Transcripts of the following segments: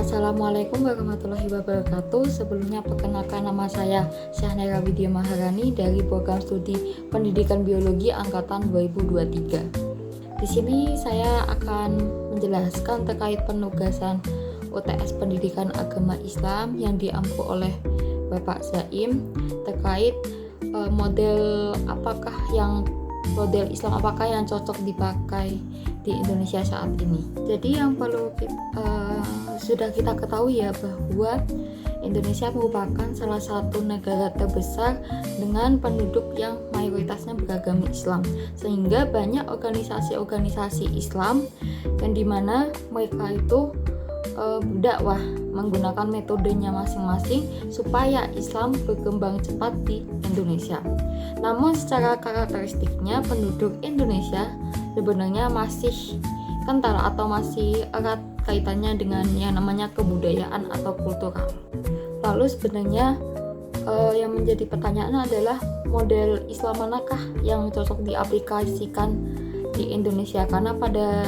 Assalamualaikum warahmatullahi wabarakatuh. Sebelumnya perkenalkan, nama saya Syahnera Widya Maharani dari Program Studi Pendidikan Biologi Angkatan 2023. Di sini saya akan menjelaskan terkait penugasan UTS Pendidikan Agama Islam yang diampu oleh Bapak Zaim terkait model Islam apakah yang cocok dipakai di Indonesia saat ini. Jadi yang perlu sudah kita ketahui ya, bahwa Indonesia merupakan salah satu negara terbesar dengan penduduk yang mayoritasnya beragama Islam, sehingga banyak organisasi-organisasi Islam yang dimana mereka itu berdakwah menggunakan metodenya masing-masing supaya Islam berkembang cepat di Indonesia. Namun secara karakteristiknya penduduk Indonesia sebenarnya masih kental atau masih erat kaitannya dengan yang namanya kebudayaan atau kultural. Lalu sebenarnya yang menjadi pertanyaan adalah model Islam manakah yang cocok diaplikasikan di Indonesia, karena pada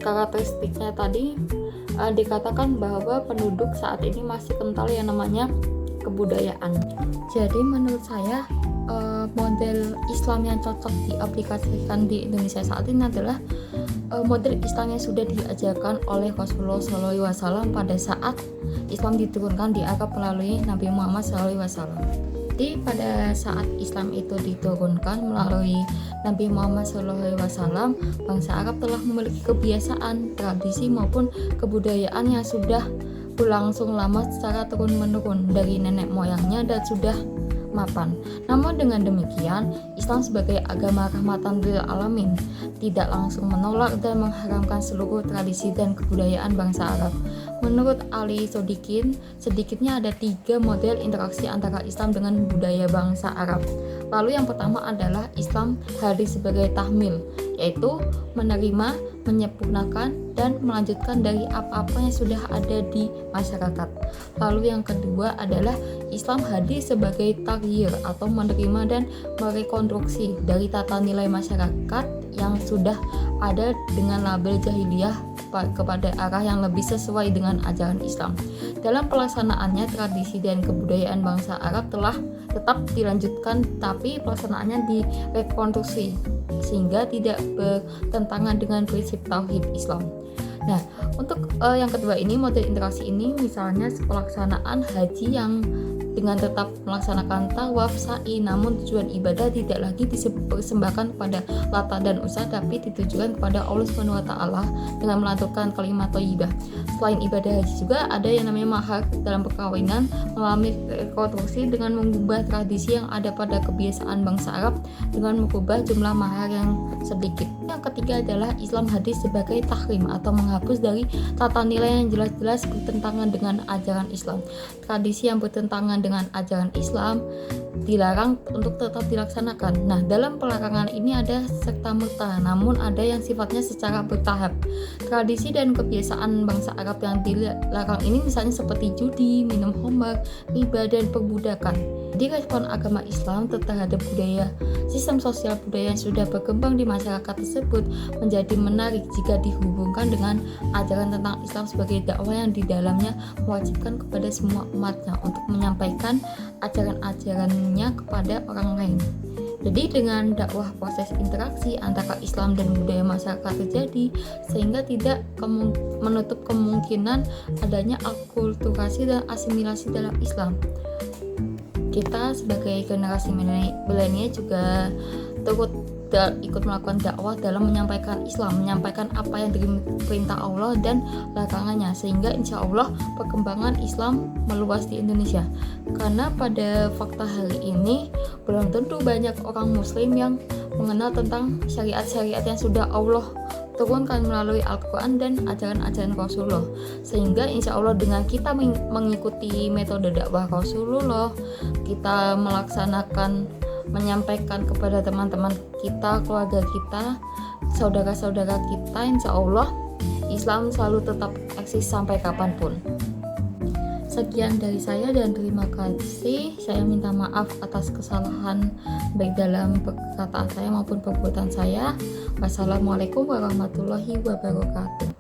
karakteristiknya tadi dikatakan bahwa penduduk saat ini masih kental yang namanya kebudayaan. Jadi menurut saya model Islam yang cocok diaplikasikan di Indonesia saat ini adalah model Islam yang sudah diajarkan oleh Rasulullah SAW pada saat Islam diturunkan di Arab melalui Nabi Muhammad SAW. Jadi pada saat Islam itu diturunkan melalui Nabi Muhammad SAW, bangsa Arab telah memiliki kebiasaan, tradisi maupun kebudayaan yang sudah berlangsung lama secara turun-menurun dari nenek moyangnya dan sudah mapan. Namun dengan demikian, Islam sebagai agama rahmatan lil alamin tidak langsung menolak dan mengharamkan seluruh tradisi dan kebudayaan bangsa Arab. Menurut Ali Sodikin, sedikitnya ada 3 model interaksi antara Islam dengan budaya bangsa Arab. Lalu yang pertama adalah Islam hadir sebagai tahmil, yaitu menerima, menyempurnakan, dan melanjutkan dari apa-apa yang sudah ada di masyarakat. Lalu yang kedua adalah Islam hadir sebagai taghyir atau menerima dan merekonstruksi dari tata nilai masyarakat yang sudah ada dengan label jahiliyah kepada arah yang lebih sesuai dengan ajaran Islam. Dalam pelaksanaannya, tradisi dan kebudayaan bangsa Arab telah tetap dilanjutkan, tapi pelaksanaannya direkonstruksi sehingga tidak bertentangan dengan prinsip tauhid Islam. Nah, untuk yang kedua ini, model interaksi ini misalnya pelaksanaan haji yang dengan tetap melaksanakan tawaf, sa'i, namun tujuan ibadah tidak lagi dipersembahkan kepada Lata dan Uzza, tapi ditujukan kepada Allah Subhanahu wa taala dengan melantunkan kalimat thayyibah. Selain ibadah haji juga ada yang namanya mahar dalam perkawinan, mengalami rekonstruksi dengan mengubah tradisi yang ada pada kebiasaan bangsa Arab dengan mengubah jumlah mahar yang sedikit. Yang ketiga adalah Islam hadir sebagai tahrim atau menghapus dari tata nilai yang jelas-jelas bertentangan dengan ajaran Islam. Tradisi yang bertentangan dengan ajaran Islam dilarang untuk tetap dilaksanakan. Nah, dalam pelarangan ini ada serta-merta, namun ada yang sifatnya secara bertahap. Tradisi dan kebiasaan bangsa Arab yang dilarang ini misalnya seperti judi, minum khamar, riba, dan perbudakan. Jadi respon agama Islam terhadap budaya, sistem sosial budaya yang sudah berkembang di masyarakat tersebut menjadi menarik jika dihubungkan dengan ajaran tentang Islam sebagai dakwah yang di dalamnya mewajibkan kepada semua umatnya untuk menyampaikan ajaran-ajarannya kepada orang lain. Jadi dengan dakwah proses interaksi antara Islam dan budaya masyarakat terjadi sehingga tidak menutup kemungkinan adanya akulturasi dan asimilasi dalam Islam. Kita sebagai generasi milenial juga ikut melakukan dakwah dalam menyampaikan Islam, menyampaikan apa yang diperintah Allah dan larangannya, sehingga insya Allah perkembangan Islam meluas di Indonesia. Karena pada fakta hari ini belum tentu banyak orang Muslim yang mengenal tentang syariat-syariat yang sudah Allah turunkan melalui Al-Quran dan ajaran-ajaran Rasulullah, sehingga insya Allah dengan kita mengikuti metode dakwah Rasulullah, kita menyampaikan kepada teman-teman kita, keluarga kita, saudara-saudara kita, insya Allah Islam selalu tetap eksis sampai kapanpun. Sekian dari saya dan terima kasih. Saya minta maaf atas kesalahan baik dalam perkataan saya maupun perbuatan saya. Wassalamualaikum warahmatullahi wabarakatuh.